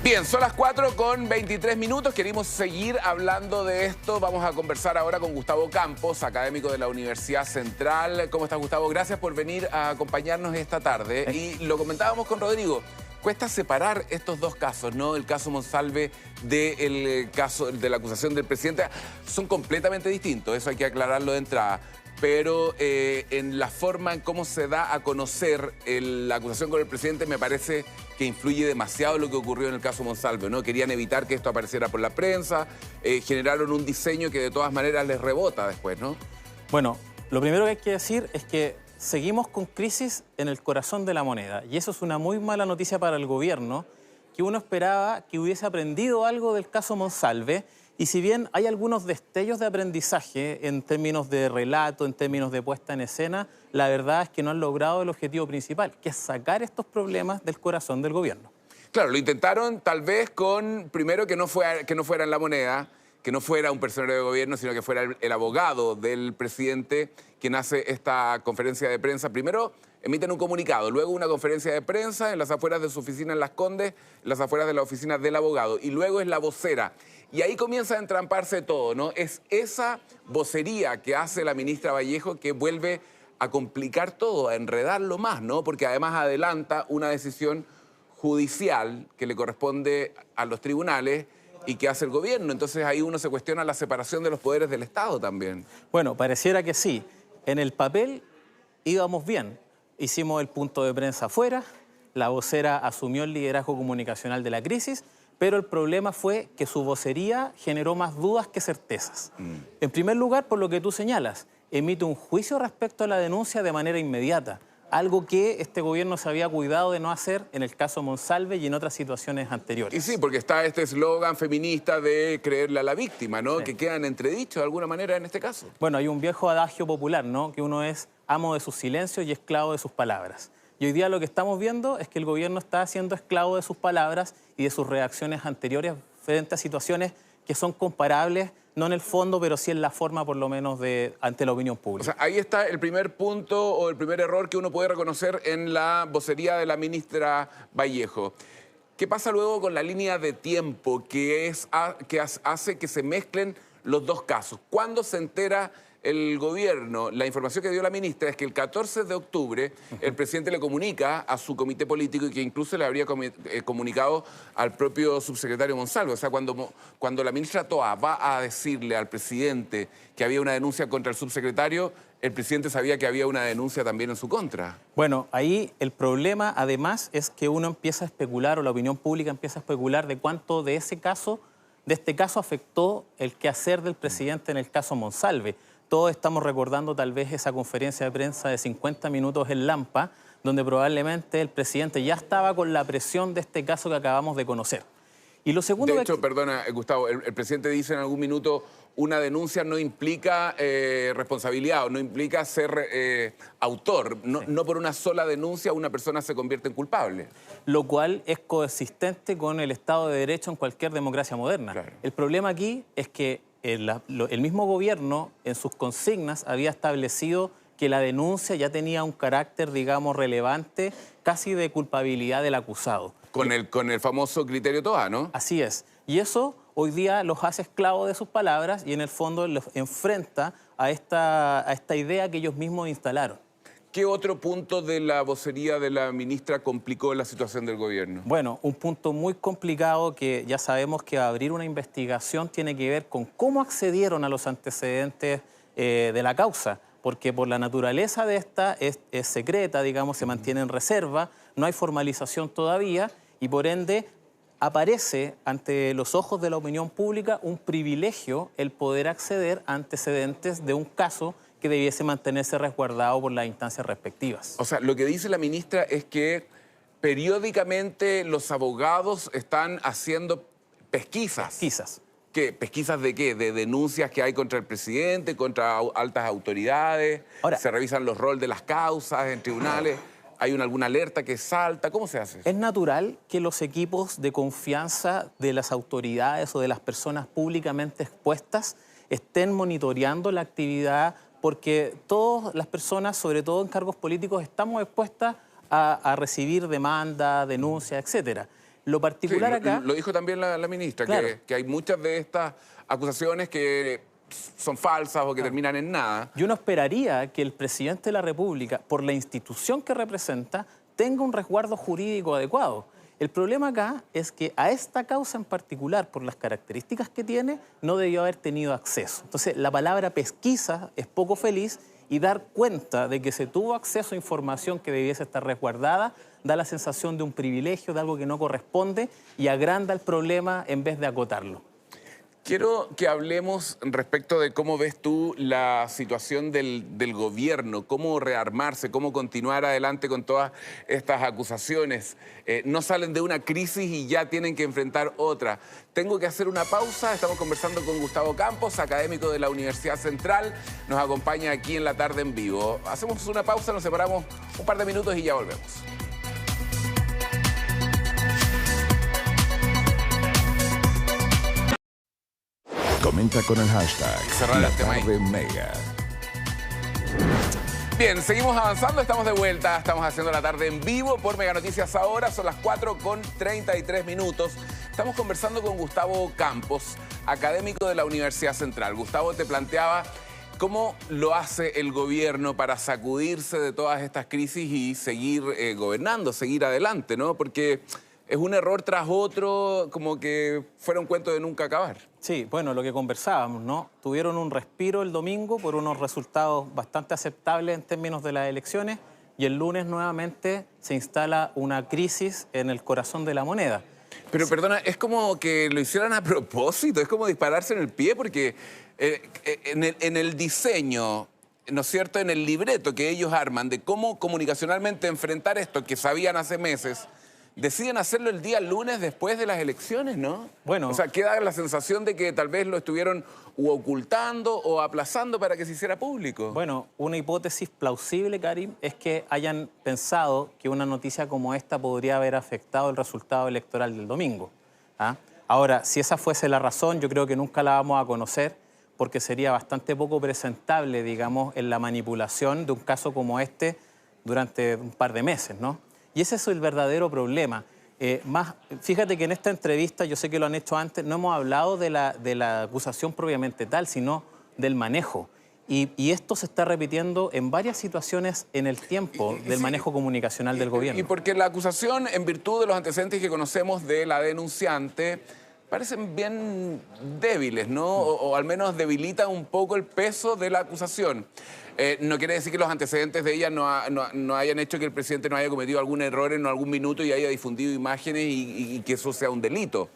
Bien, son las 4:23. Queremos seguir hablando de esto. Vamos a conversar ahora con Gustavo Campos, académico de la Universidad Central. ¿Cómo estás, Gustavo? Gracias por venir a acompañarnos esta tarde. Y lo comentábamos con Rodrigo. Cuesta separar estos dos casos, ¿no? El caso Monsalve del caso de la acusación del presidente. Son completamente distintos, eso hay que aclararlo de entrada. Pero en la forma en cómo se da a conocer la acusación con el presidente me parece que influye demasiado lo que ocurrió en el caso Monsalve, ¿no? Querían evitar que esto apareciera por la prensa, generaron un diseño que de todas maneras les rebota después, ¿no? Bueno, lo primero que hay que decir es que seguimos con crisis en el corazón de la moneda y eso es una muy mala noticia para el gobierno, que uno esperaba que hubiese aprendido algo del caso Monsalve. Y si bien hay algunos destellos de aprendizaje en términos de relato, en términos de puesta en escena, la verdad es que no han logrado el objetivo principal, que es sacar estos problemas del corazón del gobierno. Claro, lo intentaron tal vez con, primero, que no fuera en la moneda, que no fuera un personaje de gobierno, sino que fuera el abogado del presidente quien hace esta conferencia de prensa. Primero emiten un comunicado, luego una conferencia de prensa en las afueras de su oficina en Las Condes, en las afueras de la oficina del abogado, y luego es la vocera. Y ahí comienza a entramparse todo, ¿no? Es esa vocería que hace la ministra Vallejo que vuelve a complicar todo, a enredarlo más, ¿no? Porque además adelanta una decisión judicial que le corresponde a los tribunales y que hace el gobierno. Entonces ahí uno se cuestiona la separación de los poderes del Estado también. Bueno, pareciera que sí. En el papel íbamos bien. Hicimos el punto de prensa afuera, la vocera asumió el liderazgo comunicacional de la crisis, pero el problema fue que su vocería generó más dudas que certezas. En primer lugar, por lo que tú señalas, emite un juicio respecto a la denuncia de manera inmediata, algo que este gobierno se había cuidado de no hacer en el caso Monsalve y en otras situaciones anteriores. Y sí, porque está este eslogan feminista de creerle a la víctima, ¿no? Sí. Que quedan entredichos de alguna manera en este caso. Bueno, hay un viejo adagio popular, ¿no? Que uno es amo de sus silencios y esclavo de sus palabras. Y hoy día lo que estamos viendo es que el gobierno está siendo esclavo de sus palabras y de sus reacciones anteriores frente a situaciones que son comparables, no en el fondo, pero sí en la forma, por lo menos, ante la opinión pública. O sea, ahí está el primer punto o el primer error que uno puede reconocer en la vocería de la ministra Vallejo. ¿Qué pasa luego con la línea de tiempo que hace que se mezclen los dos casos? ¿Cuándo se entera el gobierno? La información que dio la ministra es que el 14 de octubre el presidente le comunica a su comité político y que incluso le habría comunicado al propio subsecretario Monsalve. O sea, cuando la ministra Toa va a decirle al presidente que había una denuncia contra el subsecretario, el presidente sabía que había una denuncia también en su contra. Bueno, ahí el problema además es que uno empieza a especular, o la opinión pública empieza a especular de cuánto de este caso afectó el quehacer del presidente en el caso Monsalve. Todos estamos recordando tal vez esa conferencia de prensa de 50 minutos en Lampa, donde probablemente el presidente ya estaba con la presión de este caso que acabamos de conocer. Y lo segundo... De hecho, perdona, Gustavo, el presidente dice en algún minuto, una denuncia no implica responsabilidad o no implica ser autor. No, sí. No por una sola denuncia una persona se convierte en culpable. Lo cual es coexistente con el Estado de Derecho en cualquier democracia moderna. Claro. El problema aquí es que el mismo gobierno en sus consignas había establecido que la denuncia ya tenía un carácter, digamos, relevante, casi de culpabilidad del acusado. Con el famoso criterio Toa, ¿no? Así es. Y eso hoy día los hace esclavos de sus palabras y en el fondo los enfrenta a esta idea que ellos mismos instalaron. ¿Qué otro punto de la vocería de la ministra complicó la situación del gobierno? Bueno, un punto muy complicado que ya sabemos que abrir una investigación tiene que ver con cómo accedieron a los antecedentes de la causa, porque por la naturaleza de esta es secreta, digamos, se mantiene en reserva, no hay formalización todavía y por ende aparece ante los ojos de la opinión pública un privilegio el poder acceder a antecedentes de un caso que debiese mantenerse resguardado por las instancias respectivas. O sea, lo que dice la ministra es que periódicamente los abogados están haciendo pesquisas. Pesquisas. ¿Qué? ¿Pesquisas de qué? ¿De denuncias que hay contra el presidente, contra altas autoridades? Ahora, ¿se revisan los roles de las causas en tribunales? ¿Hay alguna alerta que salta? ¿Cómo se hace? Es natural que los equipos de confianza de las autoridades o de las personas públicamente expuestas estén monitoreando la actividad porque todas las personas, sobre todo en cargos políticos, estamos expuestas a recibir demandas, denuncias, etcétera. Lo particular Sí, acá... lo dijo también la ministra, Claro. que hay muchas de estas acusaciones que son falsas o que terminan en nada. Yo no esperaría que el presidente de la República, por la institución que representa, tenga un resguardo jurídico adecuado. El problema acá es que a esta causa en particular, por las características que tiene, no debió haber tenido acceso. Entonces, la palabra pesquisa es poco feliz y dar cuenta de que se tuvo acceso a información que debiese estar resguardada da la sensación de un privilegio, de algo que no corresponde y agranda el problema en vez de acotarlo. Quiero que hablemos respecto de cómo ves tú la situación del gobierno, cómo rearmarse, cómo continuar adelante con todas estas acusaciones. No salen de una crisis y ya tienen que enfrentar otra. Tengo que hacer una pausa. Estamos conversando con Gustavo Campos, académico de la Universidad Central. Nos acompaña aquí en La Tarde en Vivo. Hacemos una pausa, nos separamos un par de minutos y ya volvemos. Comenta con el hashtag Cerrar el tema ahí. #LaTardeMega. Bien, seguimos avanzando, estamos de vuelta, estamos haciendo La Tarde en Vivo por Mega Noticias ahora, son las 4:33. Estamos conversando con Gustavo Campos, académico de la Universidad Central. Gustavo, te planteaba cómo lo hace el gobierno para sacudirse de todas estas crisis y seguir gobernando, seguir adelante, ¿no? Porque es un error tras otro, como que fuera un cuento de nunca acabar. Sí, bueno, lo que conversábamos, ¿no? Tuvieron un respiro el domingo por unos resultados bastante aceptables en términos de las elecciones y el lunes nuevamente se instala una crisis en el corazón de la moneda. Pero perdona, es como que lo hicieran a propósito, es como dispararse en el pie porque en el diseño, ¿no es cierto?, en el libreto que ellos arman de cómo comunicacionalmente enfrentar esto que sabían hace meses, deciden hacerlo el día lunes después de las elecciones, ¿no? Bueno. O sea, queda la sensación de que tal vez lo estuvieron o ocultando o aplazando para que se hiciera público. Bueno, una hipótesis plausible, Karim, es que hayan pensado que una noticia como esta podría haber afectado el resultado electoral del domingo. ¿Ah? Ahora, si esa fuese la razón, yo creo que nunca la vamos a conocer porque sería bastante poco presentable, digamos, en la manipulación de un caso como este durante un par de meses, ¿no? Y ese es el verdadero problema. Fíjate que en esta entrevista, yo sé que lo han hecho antes, no hemos hablado de la acusación propiamente tal, sino del manejo. Y esto se está repitiendo en varias situaciones en el tiempo del manejo comunicacional del gobierno. Y porque la acusación, en virtud de los antecedentes que conocemos de la denunciante, parecen bien débiles, ¿no? O al menos debilitan un poco el peso de la acusación. No quiere decir que los antecedentes de ella no hayan hecho que el presidente no haya cometido algún error en algún minuto y haya difundido imágenes y que eso sea un delito.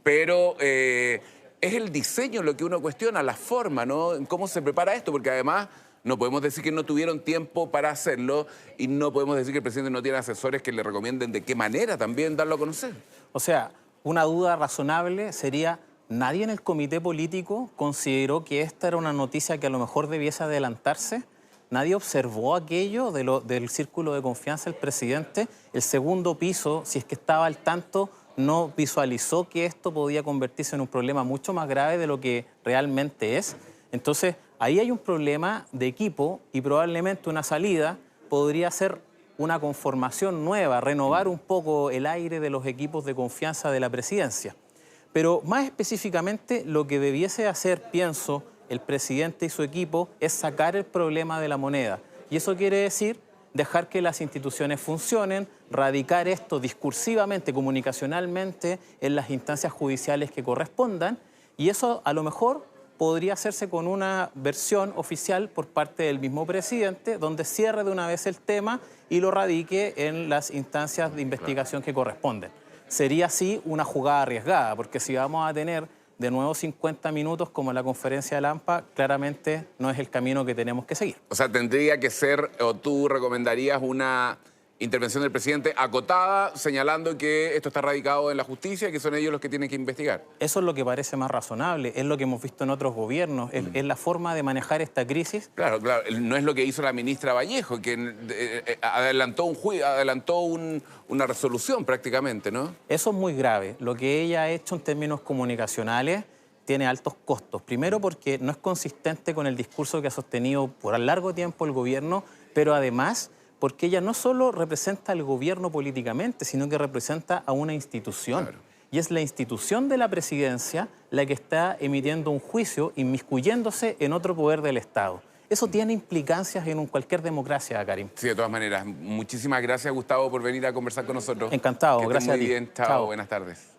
Pero es el diseño lo que uno cuestiona, la forma, ¿no? ¿Cómo se prepara esto? Porque además no podemos decir que no tuvieron tiempo para hacerlo y no podemos decir que el presidente no tiene asesores que le recomienden de qué manera también darlo a conocer. O sea, una duda razonable sería, ¿nadie en el comité político consideró que esta era una noticia que a lo mejor debiese adelantarse? ¿Nadie observó aquello del círculo de confianza del presidente? El segundo piso, si es que estaba al tanto, no visualizó que esto podía convertirse en un problema mucho más grave de lo que realmente es. Entonces, ahí hay un problema de equipo y probablemente una salida podría ser una conformación nueva, renovar un poco el aire de los equipos de confianza de la presidencia. Pero más específicamente lo que debiese hacer, pienso, el presidente y su equipo es sacar el problema de la moneda. Y eso quiere decir dejar que las instituciones funcionen, radicar esto discursivamente, comunicacionalmente en las instancias judiciales que correspondan. Y eso a lo mejor podría hacerse con una versión oficial por parte del mismo presidente, donde cierre de una vez el tema y lo radique en las instancias de investigación que corresponden. Sería así una jugada arriesgada, porque si vamos a tener de nuevo 50 minutos como la conferencia de la AMPA, claramente no es el camino que tenemos que seguir. O sea, tendría que ser, o tú recomendarías una intervención del presidente acotada, señalando que esto está radicado en la justicia y que son ellos los que tienen que investigar. Eso es lo que parece más razonable, es lo que hemos visto en otros gobiernos, es la forma de manejar esta crisis. Claro, claro, no es lo que hizo la ministra Vallejo, que adelantó una resolución prácticamente, ¿no? Eso es muy grave. Lo que ella ha hecho en términos comunicacionales tiene altos costos. Primero porque no es consistente con el discurso que ha sostenido por largo tiempo el gobierno, pero además porque ella no solo representa al gobierno políticamente, sino que representa a una institución. Claro. Y es la institución de la presidencia la que está emitiendo un juicio, inmiscuyéndose en otro poder del Estado. Eso tiene implicancias en cualquier democracia, Karim. Sí, de todas maneras. Muchísimas gracias, Gustavo, por venir a conversar con nosotros. Encantado, Que estés gracias a muy ti. bien. Chao, Chao. buenas tardes.